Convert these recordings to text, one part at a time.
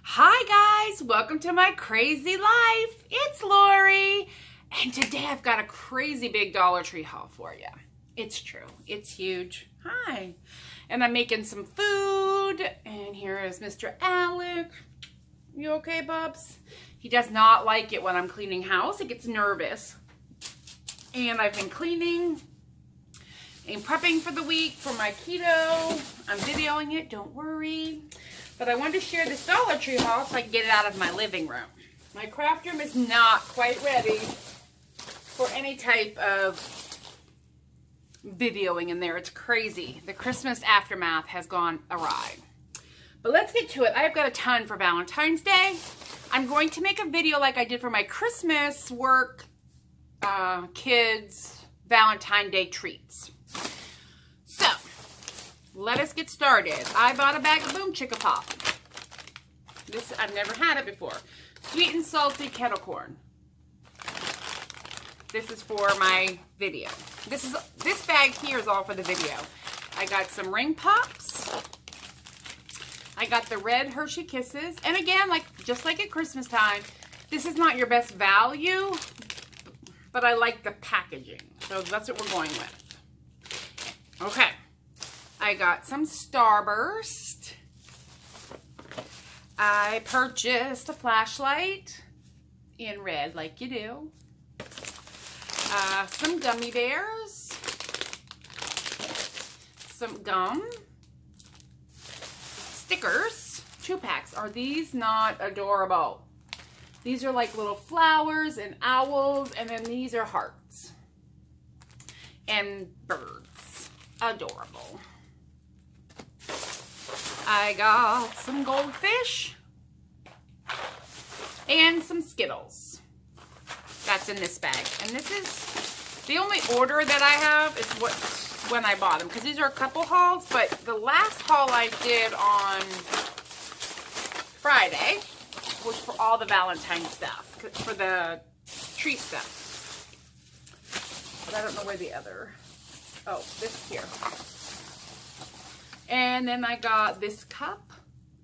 Hi guys, welcome to my crazy life. It's Lori, and today I've got a crazy big Dollar Tree haul for you. It's true, it's huge. Hi. And I'm making some food, and here is Mr. Alec. You okay, Bubs? He does not like it when I'm cleaning house. He gets nervous. And I've been cleaning and prepping for the week for my keto. I'm videoing it, don't worry. But I wanted to share this Dollar Tree haul so I can get it out of my living room. My craft room is not quite ready for any type of videoing in there. It's crazy. The Christmas aftermath has gone awry. But let's get to it. I've got a ton for Valentine's Day. I'm going to make a video like I did for my Christmas work, kids, Valentine's Day treats. So, let us get started. I bought a bag of Boom Chicka Pop. This, I've never had it before. Sweet and salty kettle corn. This is for my video. This bag here is all for the video. I got some ring pops. I got the red Hershey Kisses. And again, just like at Christmas time, this is not your best value, but I like the packaging. So that's what we're going with. Okay. I got some Starburst. I purchased a flashlight in red, like you do. Some gummy bears. Some gum. Stickers. 2-packs. Are these not adorable? These are like little flowers and owls, and then these are hearts. And birds. Adorable. I got some goldfish and some Skittles. That's in this bag. And this is the only order that I have is when I bought them, because these are a couple hauls, but the last haul I did on Friday was for all the Valentine stuff, for the treat stuff. But I don't know where the other, oh, this here. And then I got this cup,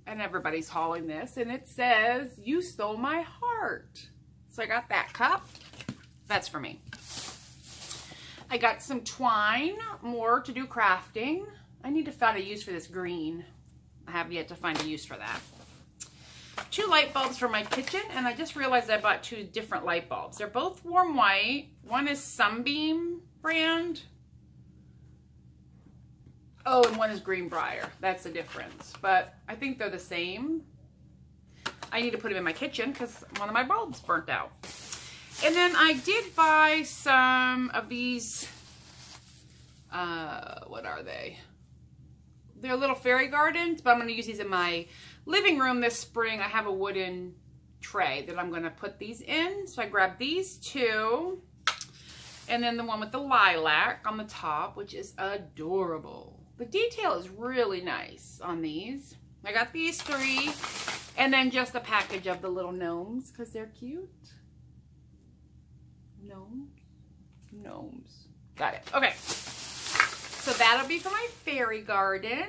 and everybody's hauling this, and it says, "You stole my heart." So I got that cup. That's for me. I got some twine, more to do crafting. I need to find a use for this green. I have yet to find a use for that. 2 light bulbs for my kitchen, and I just realized I bought 2 different light bulbs. They're both warm white. One is Sunbeam brand. Oh, and one is Greenbrier. That's the difference. But I think they're the same. I need to put them in my kitchen because one of my bulbs burnt out. And then I did buy some of these, what are they? They're little fairy gardens, but I'm going to use these in my living room this spring. I have a wooden tray that I'm going to put these in. So I grabbed these 2. And then the one with the lilac on the top, which is adorable. The detail is really nice on these. I got these 3, and then just a package of the little gnomes because they're cute. Gnomes. Got it. Okay. So that'll be for my fairy garden,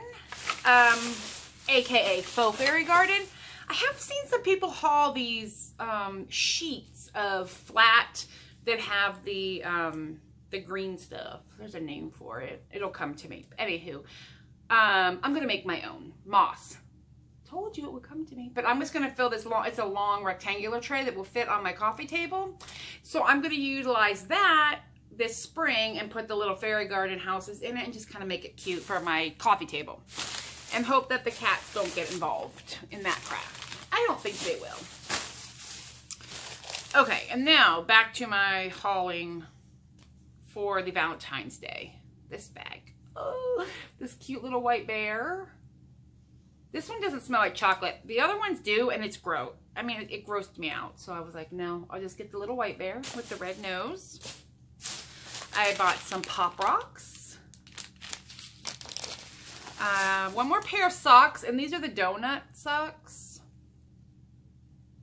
aka faux fairy garden. I have seen some people haul these sheets of flat that have the green stuff. There's a name for it. It'll come to me. Anywho, I'm going to make my own. Moss. Told you it would come to me. But I'm just going to fill this long, it's a long rectangular tray that will fit on my coffee table. So I'm going to utilize that this spring and put the little fairy garden houses in it and just kind of make it cute for my coffee table. And hope that the cats don't get involved in that crap. I don't think they will. Okay, and now back to my hauling for the Valentine's Day. This bag. Oh, this cute little white bear. This one doesn't smell like chocolate. The other ones do, and it's gross. I mean, it grossed me out. So I was like, no, I'll just get the little white bear with the red nose. I bought some Pop Rocks. One more pair of socks, and these are the donut socks.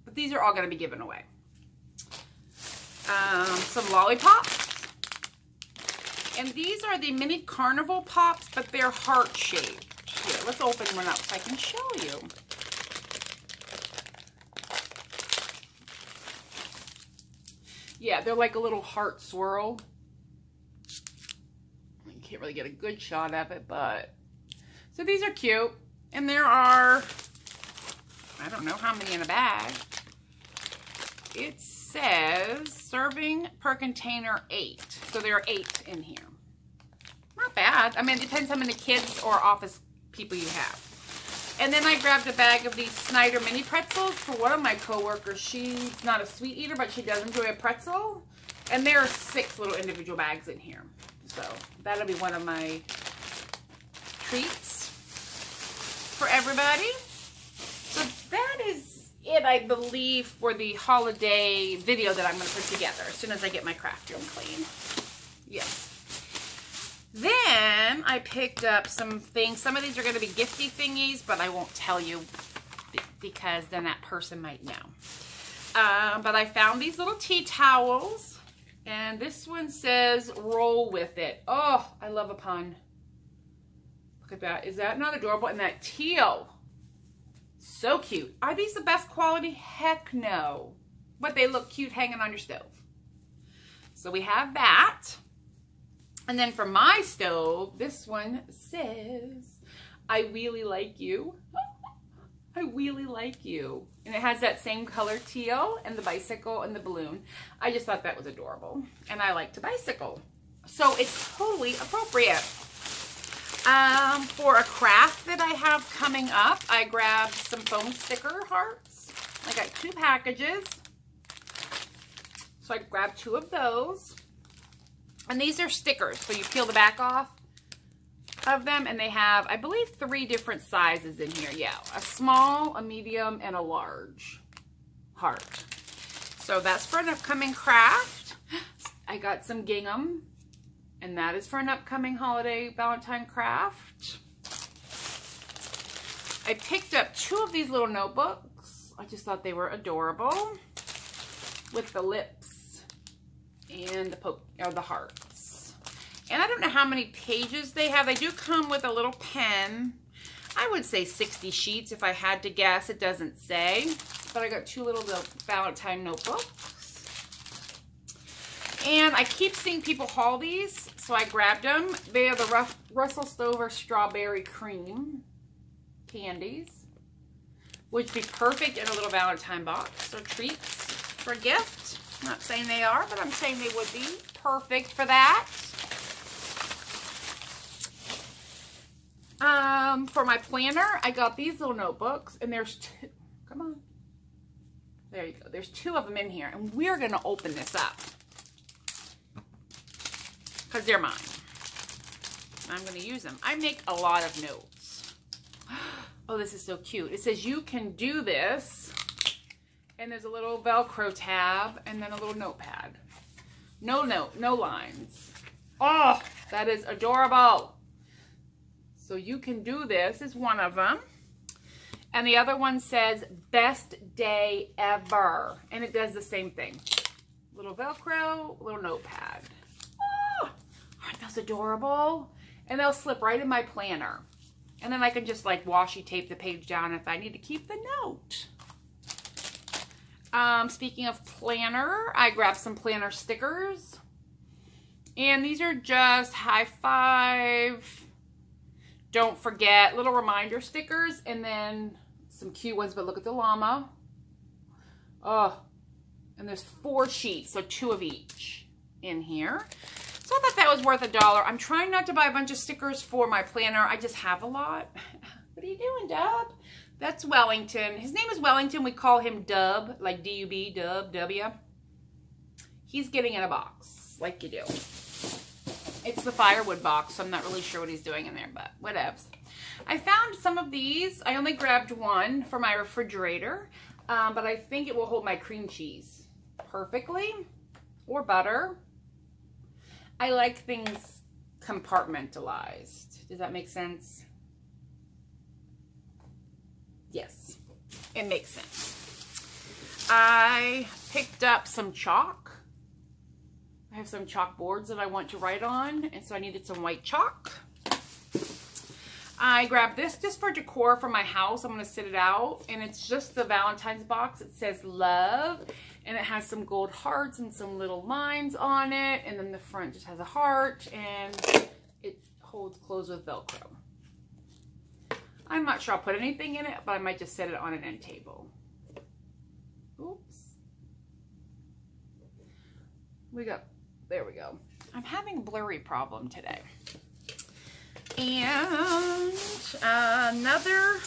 But these are all going to be given away. Some lollipops. And these are the mini carnival pops, but they're heart-shaped. Here, let's open one up so I can show you. Yeah, they're like a little heart swirl. You can't really get a good shot of it, but... So these are cute. And there are, I don't know how many in a bag. It says serving per container 8. So there are 8 in here. Not bad. I mean, it depends how many kids or office people you have. And then I grabbed a bag of these Snyder mini pretzels for one of my coworkers. She's not a sweet eater, but she does enjoy a pretzel. And there are 6 little individual bags in here. So that'll be one of my treats for everybody. So that is it, I believe, for the holiday video that I'm going to put together as soon as I get my craft room clean. Yes. Then I picked up some things. Some of these are going to be gifty thingies, but I won't tell you because then that person might know. But I found these little tea towels, and this one says roll with it. Oh, I love a pun. Look at that. Is that not adorable? And that teal. So cute. Are these the best quality? Heck no. But they look cute hanging on your stove. So we have that. And then for my stove, this one says, I really like you. I really like you. And it has that same color teal and the bicycle and the balloon. I just thought that was adorable. And I like to bicycle. So it's totally appropriate. For a craft that I have coming up, I grabbed some foam sticker hearts. I got 2 packages. So I grabbed 2 of those. And these are stickers. So you peel the back off of them, and they have, I believe, 3 different sizes in here. Yeah, a small, a medium, and a large heart. So that's for an upcoming craft. I got some gingham, and that is for an upcoming holiday Valentine craft. I picked up 2 of these little notebooks. I just thought they were adorable with the lips and the hearts. And I don't know how many pages they have. They do come with a little pen. I would say 60 sheets if I had to guess. It doesn't say. But I got 2 little Valentine notebooks. And I keep seeing people haul these, so I grabbed them. They are the Russell Stover Strawberry Cream candies, which would be perfect in a little Valentine box or treats for a gift. I'm not saying they are, but I'm saying they would be perfect for that. For my planner, I got these little notebooks, and there's 2. Come on. There you go. There's 2 of them in here, and we're going to open this up because they're mine. I'm going to use them. I make a lot of notes. Oh, this is so cute. It says you can do this, and there's a little Velcro tab, and then a little notepad. No note, no lines. Oh, that is adorable. So you can do this is one of them. And the other one says, best day ever. And it does the same thing. Little Velcro, little notepad. Oh, aren't those adorable? And they'll slip right in my planner. And then I can just like washi tape the page down if I need to keep the note. Speaking of planner, I grabbed some planner stickers. And these are just high five, don't forget, little reminder stickers, and then some cute ones, but look at the llama. Oh, and there's 4 sheets, so 2 of each in here. So I thought that was worth $1. I'm trying not to buy a bunch of stickers for my planner. I just have a lot. What are you doing, Dub? That's Wellington. His name is Wellington. We call him Dub, like D-U-B, Dub, W. He's getting in a box, like you do. It's the firewood box, so I'm not really sure what he's doing in there, but whatevs. I found some of these. I only grabbed 1 for my refrigerator, but I think it will hold my cream cheese perfectly, or butter. I like things compartmentalized. Does that make sense? Yes, it makes sense. I picked up some chalk. I have some chalkboards that I want to write on, and so I needed some white chalk. I grabbed this just for decor for my house. I'm going to sit it out. And it's just the Valentine's box. It says love. And it has some gold hearts and some little lines on it. And then the front just has a heart. And it holds closed with Velcro. I'm not sure I'll put anything in it, but I might just set it on an end table. Oops. There we go. I'm having a blurry problem today. And another,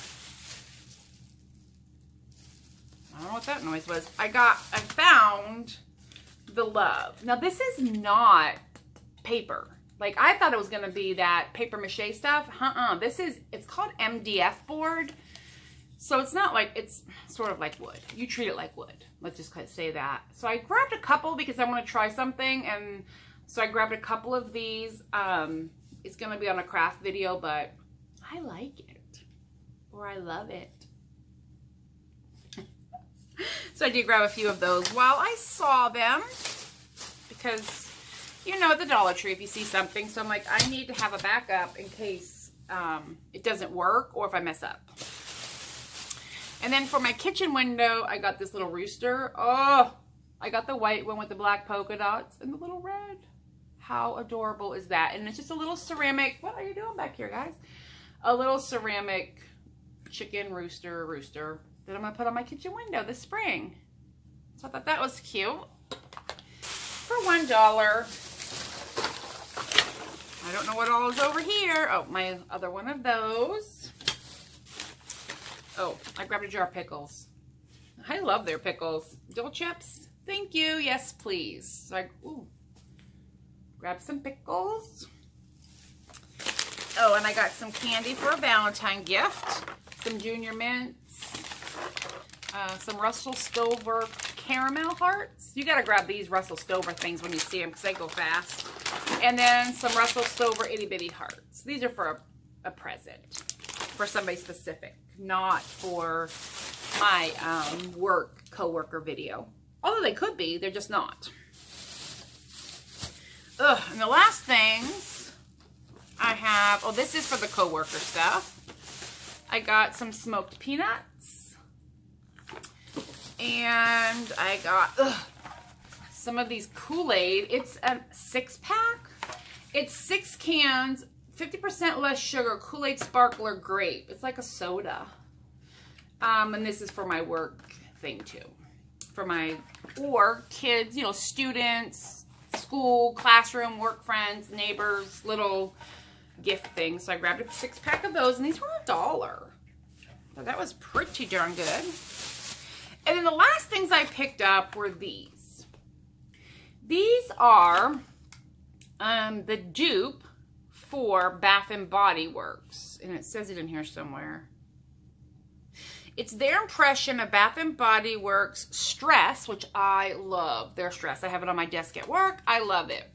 I don't know what that noise was. I found the love. Now this is not paper. Like I thought it was going to be that paper mache stuff. It's called MDF board. So it's not like, it's sort of like wood. You treat it like wood. Let's just say that. So I grabbed a couple because I want to try something. And so I grabbed a couple of these. It's going to be on a craft video, but I like it. Or I love it. So I did grab a few of those while I saw them. Because, you know, at the Dollar Tree, if you see something. So I'm like, I need to have a backup in case it doesn't work or if I mess up. And then for my kitchen window, I got this little rooster. Oh, I got the white one with the black polka dots and the little red. How adorable is that? And it's just a little ceramic. What are you doing back here, guys? A little ceramic chicken rooster that I'm going to put on my kitchen window this spring. So I thought that was cute. For $1. I don't know what all is over here. Oh, my other one of those. Oh, I grabbed a jar of pickles. I love their pickles. Dill chips? Thank you. Yes, please. So I grab some pickles. Oh, and I got some candy for a Valentine gift. Some Junior Mints. Some Russell Stover caramel hearts. You got to grab these Russell Stover things when you see them because they go fast. And then some Russell Stover itty bitty hearts. These are for a present. For somebody specific. Not for my co-worker video. Although they could be, they're just not. Ugh, and the last things I have, oh, this is for the co-worker stuff. I got some smoked peanuts. And I got some of these Kool-Aid. It's a 6-pack. It's 6 cans. 50% less sugar, Kool-Aid Sparkler Grape. It's like a soda. And this is for my work thing too. For my, or kids, you know, students, school, classroom, work friends, neighbors, little gift things. So I grabbed a 6-pack of those and these were $1. So that was pretty darn good. And then the last things I picked up were these. These are the dupe for Bath and Body Works, and it says it in here somewhere. It's their impression of Bath and Body Works Stress, which I love their Stress. I have it on my desk at work. I love it.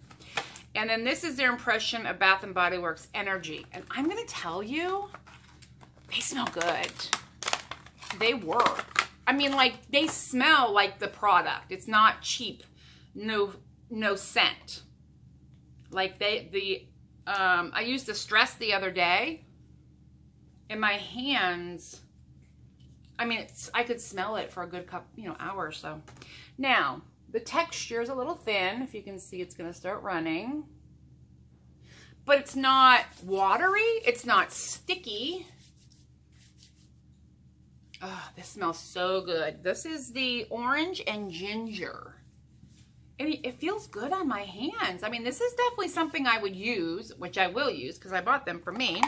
And then this is their impression of Bath and Body Works Energy. And I'm going to tell you, they smell good. They work. I mean, like, they smell like the product. It's not cheap. No scent. Like, I used the Stress the other day, and my hands, I mean, I could smell it for a good hour or so. Now, the texture is a little thin. If you can see, it's going to start running. But it's not watery. It's not sticky. Oh, this smells so good. This is the orange and ginger. And it feels good on my hands. I mean, this is definitely something I would use, which I will use because I bought them for me.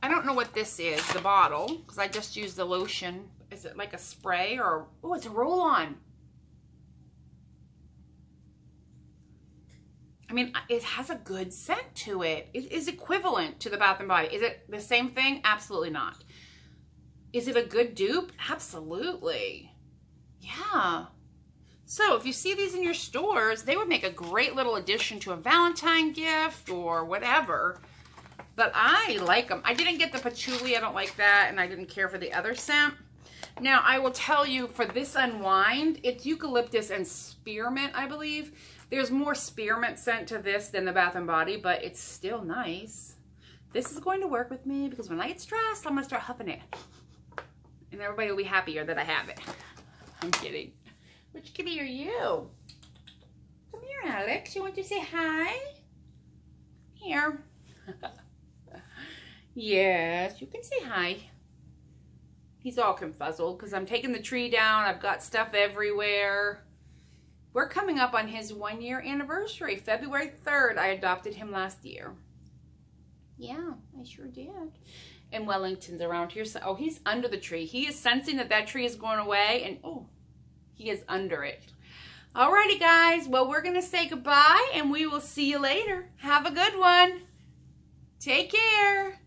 I don't know what this is, the bottle, because I just used the lotion. Is it like a spray or, oh, it's a roll-on. I mean, it has a good scent to it. It is equivalent to the Bath & Body. Is it the same thing? Absolutely not. Is it a good dupe? Absolutely. Yeah. So if you see these in your stores, they would make a great little addition to a Valentine gift or whatever. But I like them. I didn't get the patchouli. I don't like that. And I didn't care for the other scent. Now, I will tell you, for this Unwind, it's eucalyptus and spearmint, I believe. There's more spearmint scent to this than the Bath & Body, but it's still nice. This is going to work with me because when I get stressed, I'm going to start huffing it. And everybody will be happier that I have it. I'm kidding. Which kitty are you? Come here, Alex. You want to say hi? Here. Yes, you can say hi. He's all confuzzled because I'm taking the tree down. I've got stuff everywhere. We're coming up on his 1-year anniversary. February 3rd, I adopted him last year. Yeah, I sure did. And Wellington's around here. So, oh, he's under the tree. He is sensing that that tree is going away. And, oh, he is under it. Alrighty, guys. Well, we're going to say goodbye. And we will see you later. Have a good one. Take care.